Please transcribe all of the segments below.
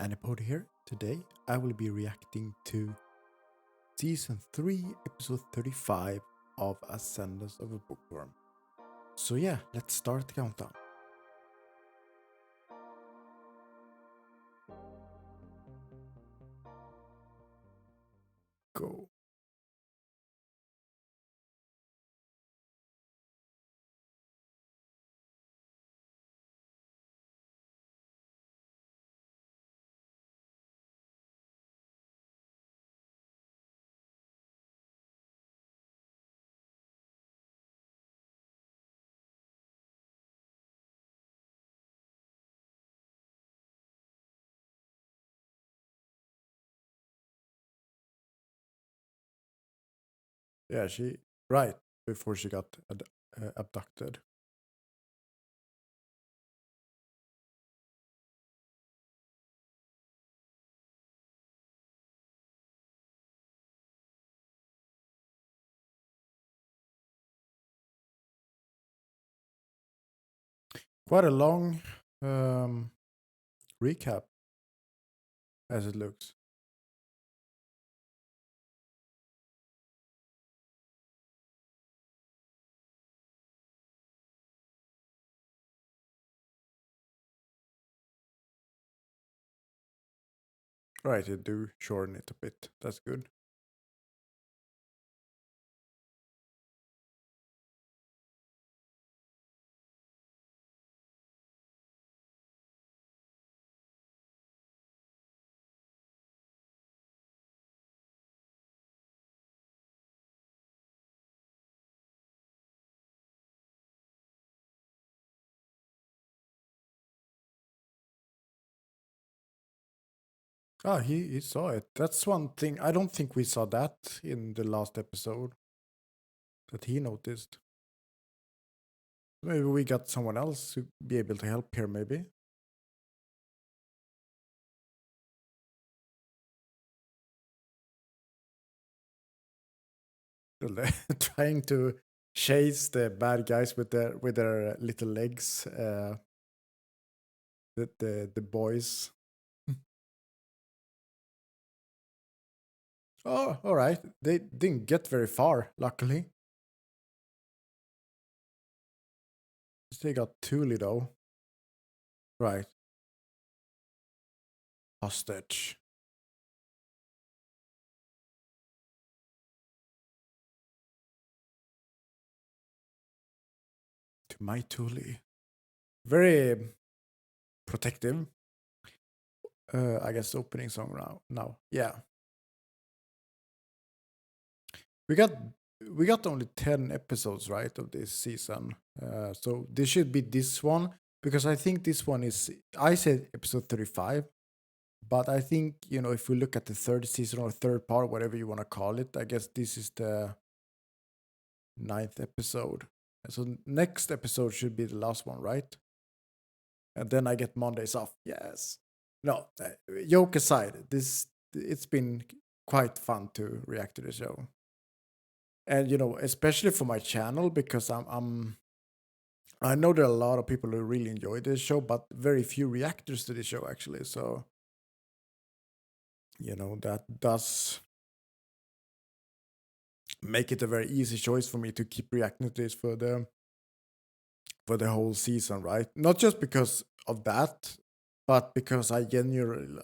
Anipod here. Today I will be reacting to Season 3, Episode 35 of Ascendance of a Bookworm. So yeah, let's start the countdown. Go. Yeah, right before she got abducted. Quite a long recap, as it looks. Right, you do shorten it a bit. That's good. Ah, he saw it. That's one thing. I don't think we saw that in the last episode that he noticed. Maybe we got someone else to be able to help here, maybe. They're trying to chase the bad guys with their little legs. The boys. Oh, all right. They didn't get very far, luckily. They got Thule though. Right. Hostage. To my Thule. Very protective. I guess opening song now. Yeah. We got only 10 episodes, right, of this season. So this should be this one because I think this one is, I said episode 35, but I think, if we look at the third season or third part, whatever you want to call it, I guess this is the 9th episode. So next episode should be the last one, right? And then I get Mondays off. Yes. No, joke aside, it's been quite fun to react to the show. And especially for my channel, because I know there are a lot of people who really enjoy this show, but very few reactors to the show actually. So that does make it a very easy choice for me to keep reacting to this for the whole season, right? Not just because of that, but because I genuinely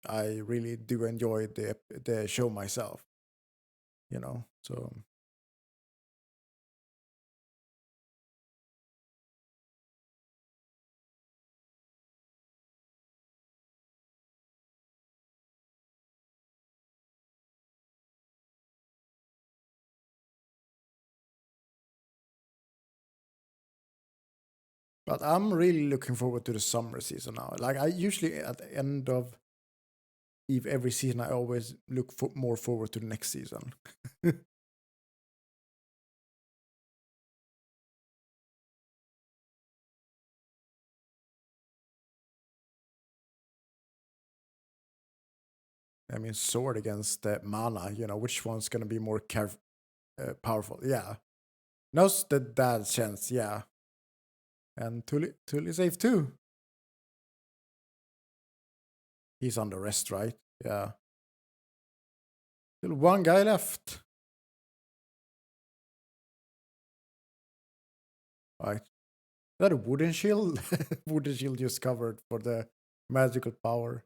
I really do enjoy the show myself. So but I'm really looking forward to the summer season now. Like, I usually at the end of every season, I always look more forward to the next season. I mean, sword against mana. Which one's gonna be more powerful? Yeah, now's that chance. Yeah, and Tully safe too. He's under arrest, right? Yeah. Still one guy left. Right. Is that a wooden shield? Wooden shield just covered for the magical power.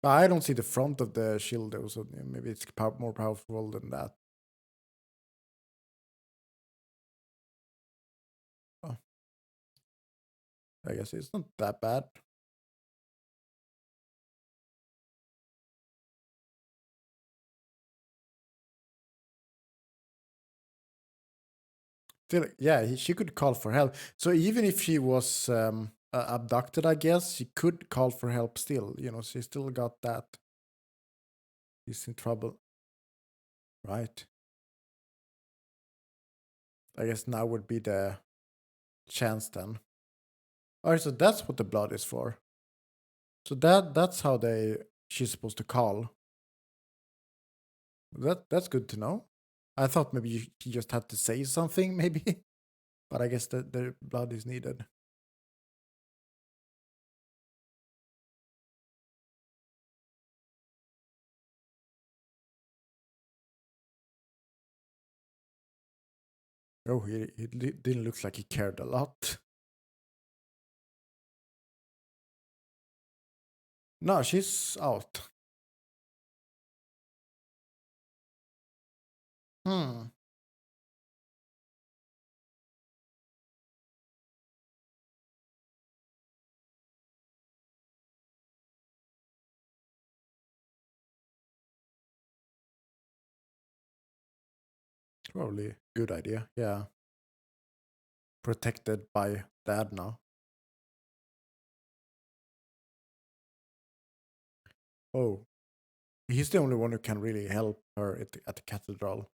I don't see the front of the shield though, so maybe it's more powerful than that. Oh. I guess it's not that bad. Still, yeah, she could call for help. So even if she was abducted, I guess she could call for help still. You know, she still got that. She's in trouble. Right. I guess now would be the chance then. Alright, so that's what the blood is for. So that's how she's supposed to call. That's good to know. I thought maybe she just had to say something, maybe. But I guess the blood is needed. Oh, he didn't look like he cared a lot. No, she's out. Hmm. Probably a good idea. Yeah. Protected by dad now. Oh. He's the only one who can really help her at the cathedral.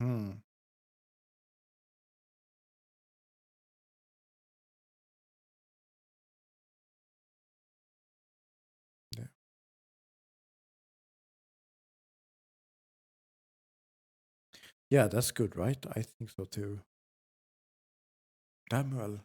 Hmm. Yeah. Yeah, that's good, right? I think so too. Damn well.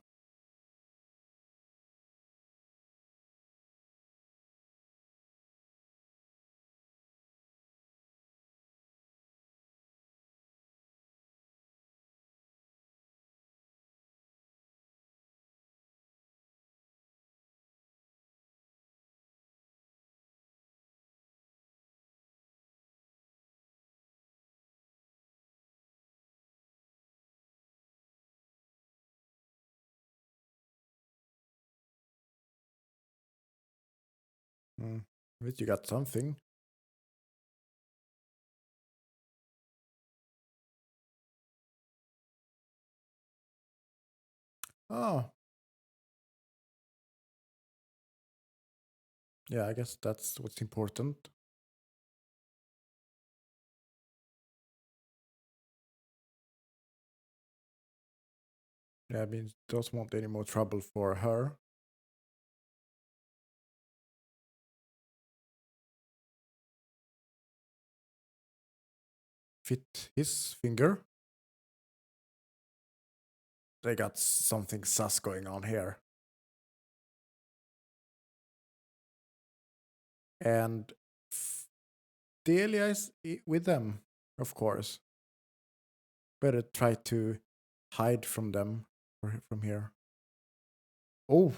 At least you got something. Oh. Yeah, I guess that's what's important. Yeah, I mean, doesn't want any more trouble for her. Fit his finger. They got something sus going on here. And Delia is with them, of course. Better try to hide from them from here. Oh,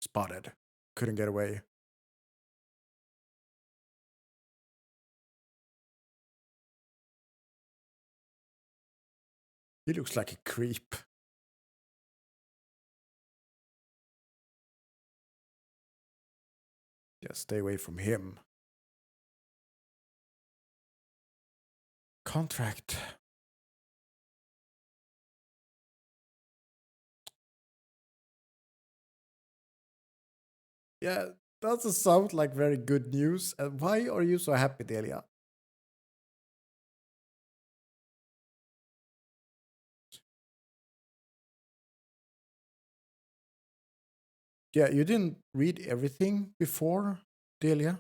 spotted. Couldn't get away. He looks like a creep. Just stay away from him. Contract. Yeah, doesn't sound like very good news. And why are you so happy, Delia? Yeah, you didn't read everything before, Delia?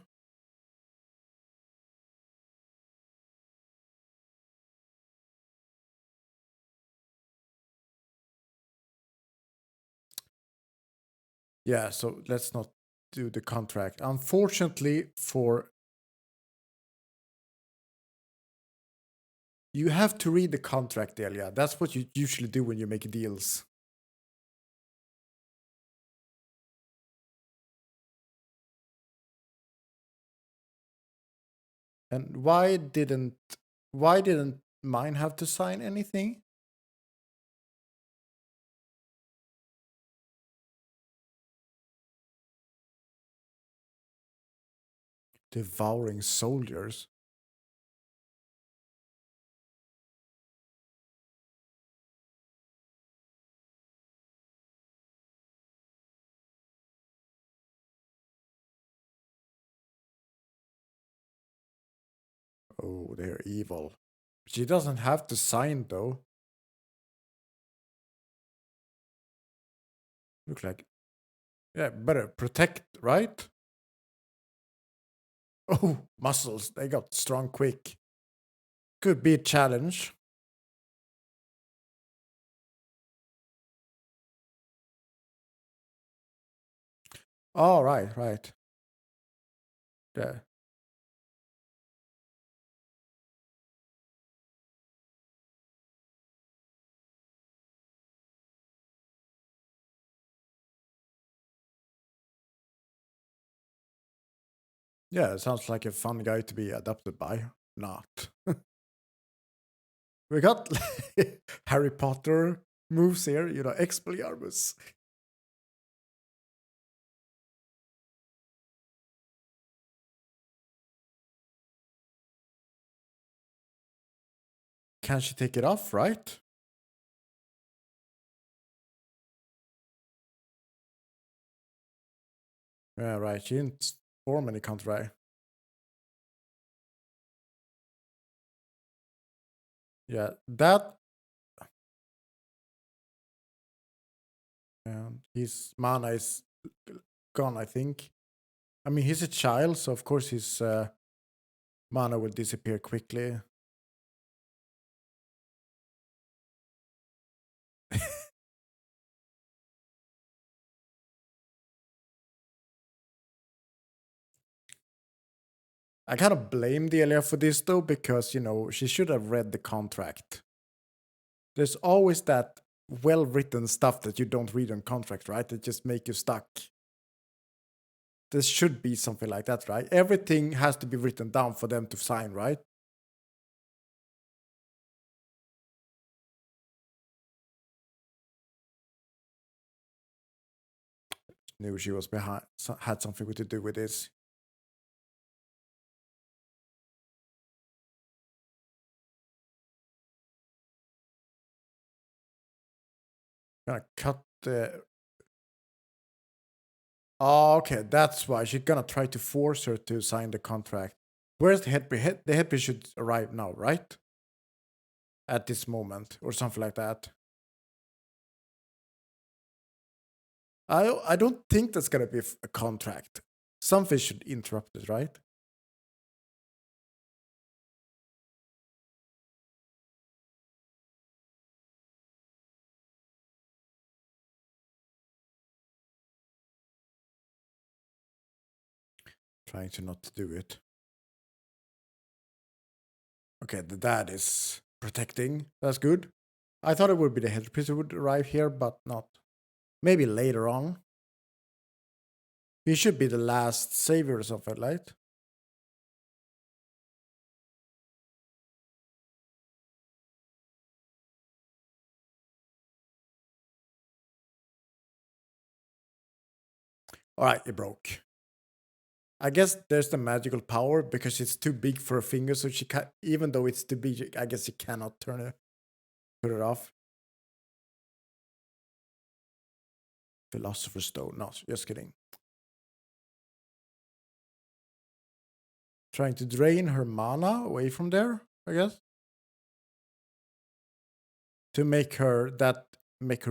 Yeah, so let's not do the contract. Unfortunately for... You have to read the contract, Delia. That's what you usually do when you make deals. And why didn't mine have to sign anything? Devouring soldiers. Oh, they're evil. She doesn't have to sign though. Look like... Yeah, better protect, right? Oh, muscles. They got strong quick. Could be a challenge. Oh, right. Yeah. Yeah, it sounds like a fun guy to be adopted by. Not. We got Harry Potter moves here, you know, Expelliarmus. Can she take it off, right? Yeah, right. She didn't form any contract. Yeah, that... his mana is gone, I think. I mean, he's a child, so of course his mana will disappear quickly. I kind of blame Delia for this though, because, you know, she should have read the contract. There's always that well-written stuff that you don't read on contract, right? That just make you stuck. There should be something like that, right? Everything has to be written down for them to sign, right? Knew she was behind, had something to do with this. Gonna cut the... Oh, okay, that's why she's gonna try to force her to sign the contract. Where's the headpiece? The headpiece should arrive now, right? At this moment, or something like that. I don't think that's gonna be a contract. Something should interrupt it, right? Trying to not do it. Okay, the dad is protecting. That's good. I thought it would be the headpiece who would arrive here, but not. Maybe later on. He should be the last savior or something, right? Alright, it broke. I guess there's the magical power because it's too big for a finger, so she can, even though it's too big, I guess she cannot turn it, put it off. Philosopher's Stone, no, just kidding. Trying to drain her mana away from there, I guess. To make her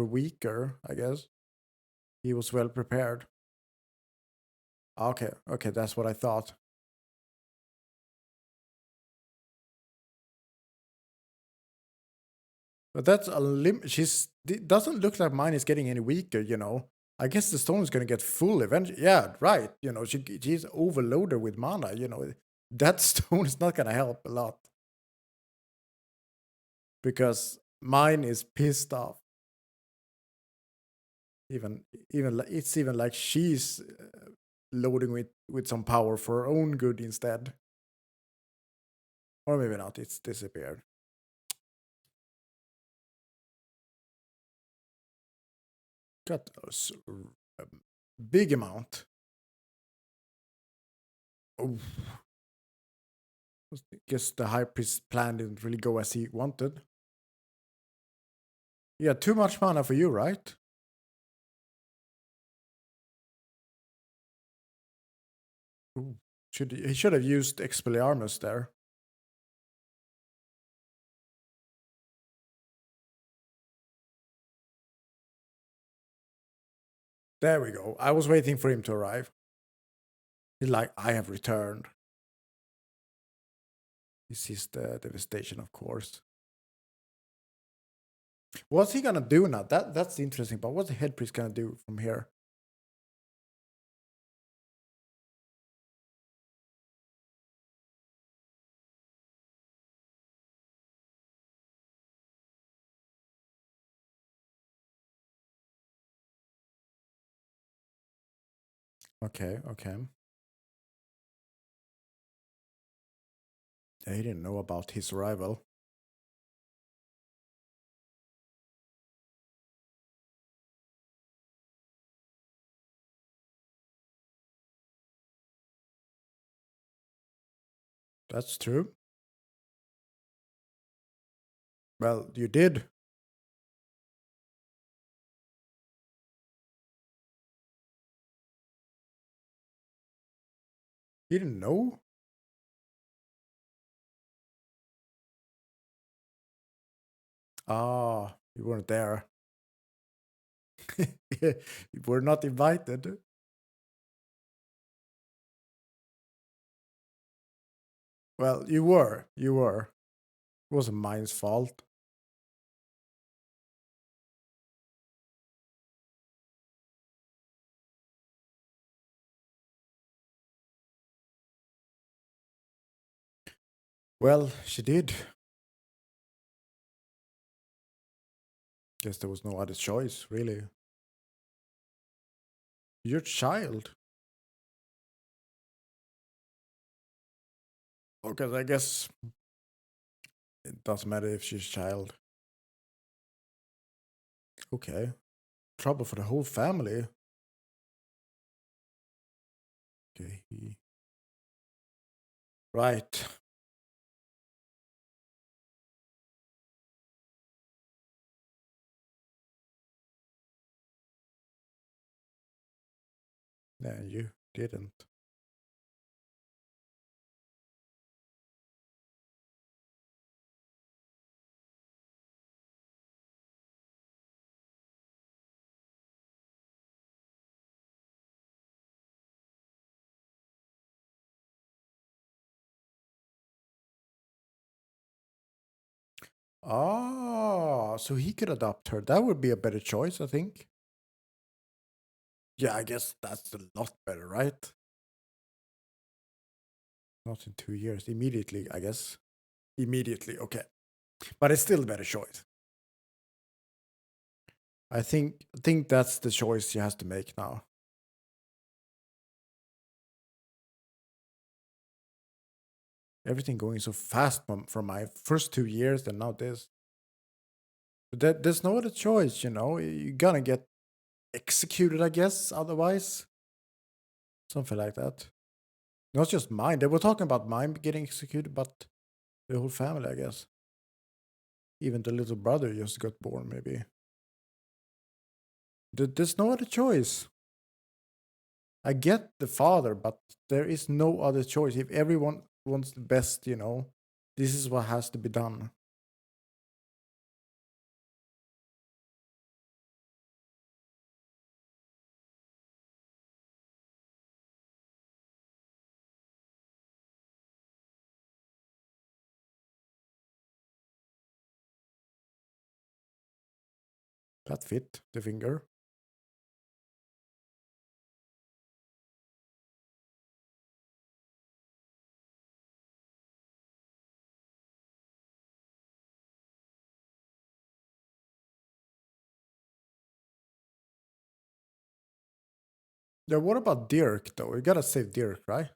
weaker, I guess. He was well prepared. Okay, that's what I thought. But that's a limit. Doesn't look like mine is getting any weaker, you know. I guess the stone is gonna get full eventually. Yeah, right. You know, she's overloaded with mana. You know, that stone is not gonna help a lot because mine is pissed off. It's even like she's loading with some power for her own good instead, or maybe not. It's disappeared. Got a big amount. Oh, I guess the high priest plan didn't really go as he wanted. Yeah, too much mana for you, right? Ooh. He should have used Expelliarmus there. There we go. I was waiting for him to arrive. He's like, I have returned. He sees the devastation, of course. What's he gonna do now? That's the interesting part. What's the head priest gonna do from here? Okay. Yeah, he didn't know about his arrival. That's true. Well, you did. You didn't know? Ah, you weren't there. You were not invited. Well, you were. You were. It wasn't mine's fault. Well, she did. Guess there was no other choice, really. Your child. Okay, I guess it doesn't matter if she's child. Okay. Trouble for the whole family. Okay. Right. Yeah, you didn't. Ah, so he could adopt her. That would be a better choice, I think. Yeah, I guess that's a lot better, right? Not in 2 years. Immediately, I guess. Immediately, okay. But it's still a better choice. I think that's the choice she has to make now. Everything going so fast from my first 2 years and now this. But there's no other choice, you know. You're gonna get executed, I guess, otherwise. Something like that. Not just mine. They were talking about mine getting executed, but the whole family, I guess. Even the little brother just got born, maybe. There's no other choice. I get the father, but there is no other choice. If everyone wants the best, you know, this is what has to be done. That fit the finger. Yeah, what about Dirk though? You gotta save Dirk, right?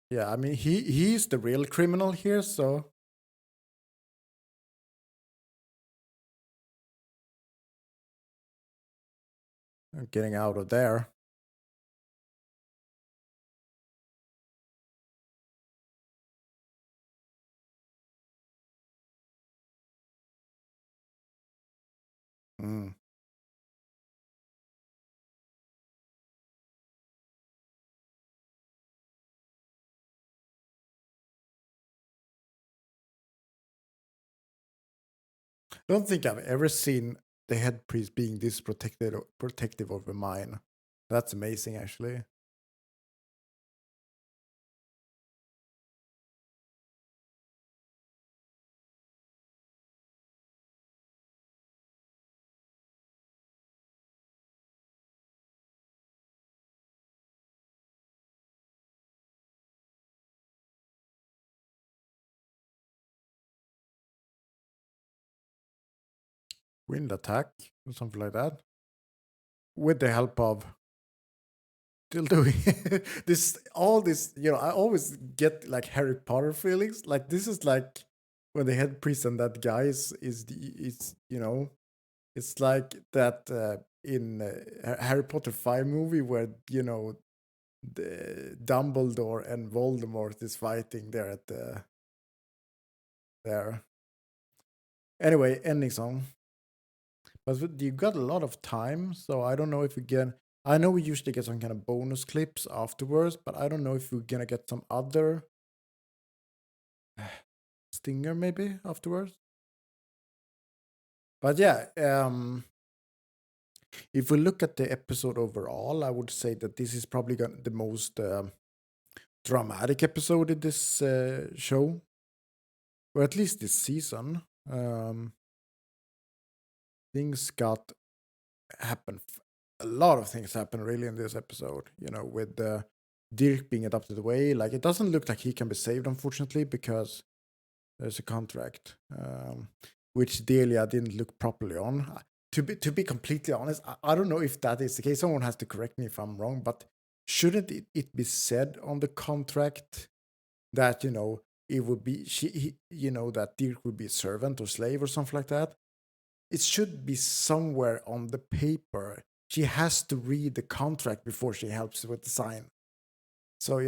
Yeah, I mean he's the real criminal here, so getting out of there. Mm. I don't think I've ever seen the head priest being this protective over mine. That's amazing, actually. Wind attack or something like that, with the help of still doing this. All this, I always get like Harry Potter feelings. Like this is like when the head priest and that guy is it's like that in Harry Potter 5 movie where the Dumbledore and Voldemort is fighting there at there. Anyway, ending song. But you got a lot of time, so I don't know if we get. I know we usually get some kind of bonus clips afterwards, but I don't know if we're gonna get some other stinger maybe afterwards. But yeah, if we look at the episode overall, I would say that this is probably the most dramatic episode in this show, or at least this season. Things got happen. A lot of things happen really in this episode. With Dirk being adopted away, like it doesn't look like he can be saved, unfortunately, because there's a contract, which Delia didn't look properly on. To be completely honest, I don't know if that is the case. Someone has to correct me if I'm wrong, but shouldn't it be said on the contract that it would be that Dirk would be a servant or slave or something like that? It should be somewhere on the paper. She has to read the contract before she helps with the sign. So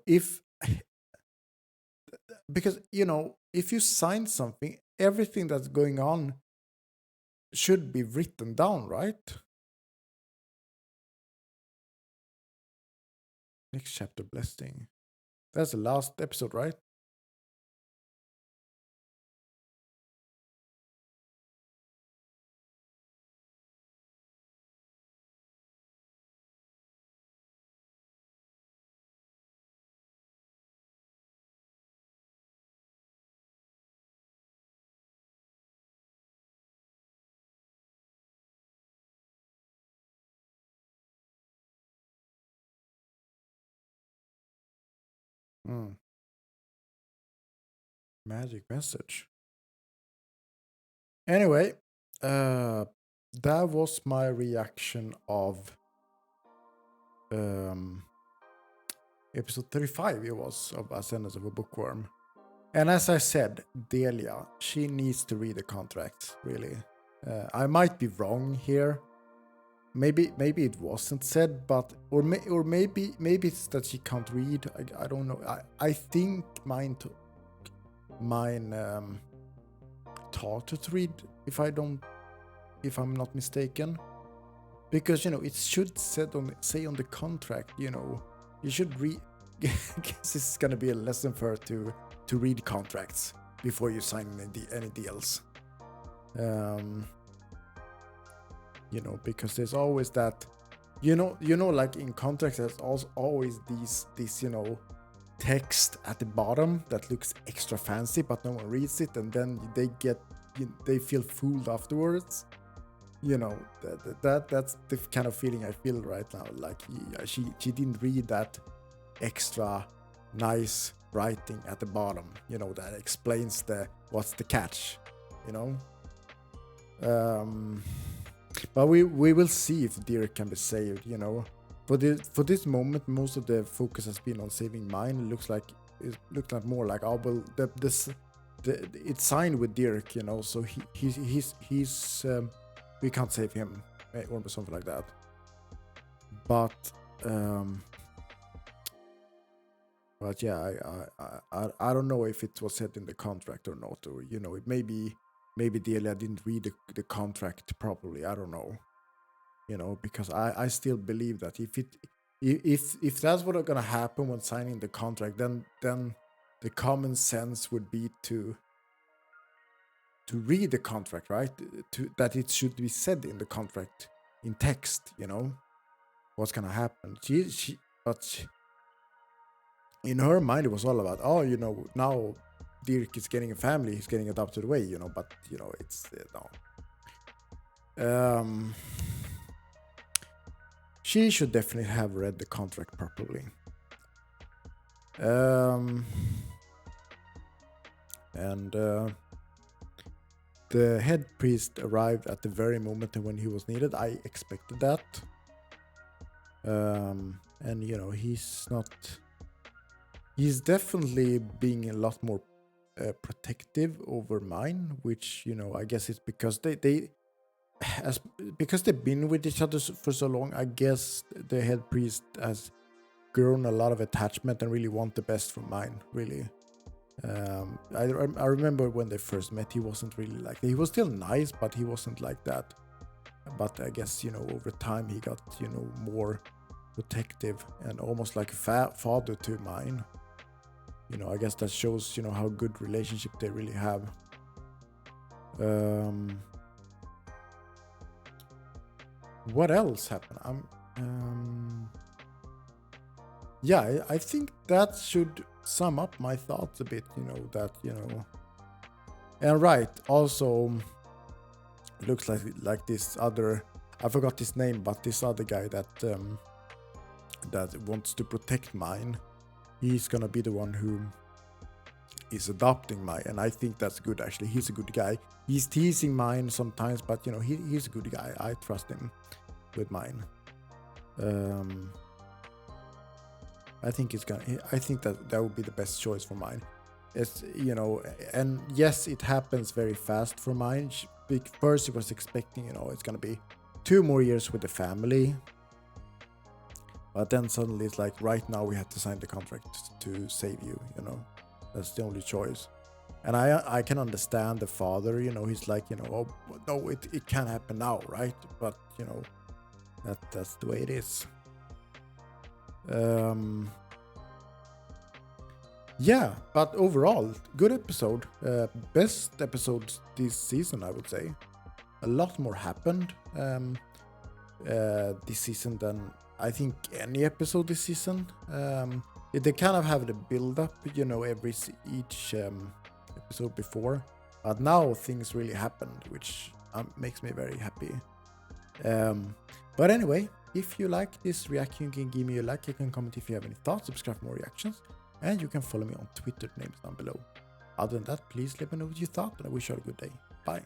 if because if you sign something, everything that's going on should be written down, right? Next chapter, blessing. That's the last episode, right? Mm. Magic message. Anyway, that was my reaction of um, episode 35. It was of Ascendance of a Bookworm. And as I said, Delia, she needs to read the contract, really. I might be wrong here. Maybe it wasn't said, but or maybe it's that she can't read. I don't know. I think mine taught her to read, if I'm not mistaken, because it should say on the contract. You should read. Guess this is gonna be a lesson for her to read contracts before you sign any deals. Because there's always that, like in contracts, there's also always these text at the bottom that looks extra fancy, but no one reads it, and then they feel fooled afterwards. That's the kind of feeling I feel right now. Like she didn't read that extra nice writing at the bottom, that explains what's the catch. But we will see if Dirk can be saved, you know. For this moment, most of the focus has been on saving mine. It looks like more like, oh well, it's signed with Dirk, you know, so he's we can't save him or something like that. But yeah, I don't know if it was said in the contract or not, or you know, maybe Delia didn't read the contract properly. I don't know, you know, because I still believe that if that's what's gonna happen when signing the contract, then the common sense would be to read the contract, right? That it should be said in the contract in text, you know, what's gonna happen. But in her mind, it was all about, oh, you know, now Dirk is getting a family, he's getting adopted away, you know, but, you know, it's, no. She should definitely have read the contract properly. The head priest arrived at the very moment when he was needed. I expected that. And, you know, he's definitely being a lot more protective over mine, which, you know, I guess it's because because they've been with each other for so long. I guess the head priest has grown a lot of attachment and really want the best for mine, really. I remember when they first met, he wasn't really like that. He was still nice, but he wasn't like that. But I guess, you know, over time he got, you know, more protective and almost like a father to mine. You know, I guess that shows, you know, how good relationship they really have. What else happened? Yeah, I think that should sum up my thoughts a bit, you know, that, you know. And right, also looks like this other, I forgot his name, but this other guy that wants to protect mine, he's gonna be the one who is adopting mine, and I think that's good actually. He's a good guy. He's teasing mine sometimes, but you know, he's a good guy. I trust him with mine. I think that would be the best choice for mine. It's, you know, and yes, it happens very fast for mine. First, she was expecting, you know, it's gonna be 2 more years with the family, but then suddenly it's like, right now we have to sign the contract to save you. You know, that's the only choice. And I can understand the father. You know, he's like, you know, oh no, it can't happen now, right? But you know, that's the way it is. Yeah, but overall, good episode. Best episode this season, I would say. A lot more happened this season than I think any episode this season. They kind of have the build up, you know, each episode before, but now things really happened, which makes me very happy. But anyway, if you like this reaction, you can give me a like, you can comment if you have any thoughts, subscribe for more reactions, and you can follow me on Twitter, names down below. Other than that, please let me know what you thought, and I wish you all a good day. Bye.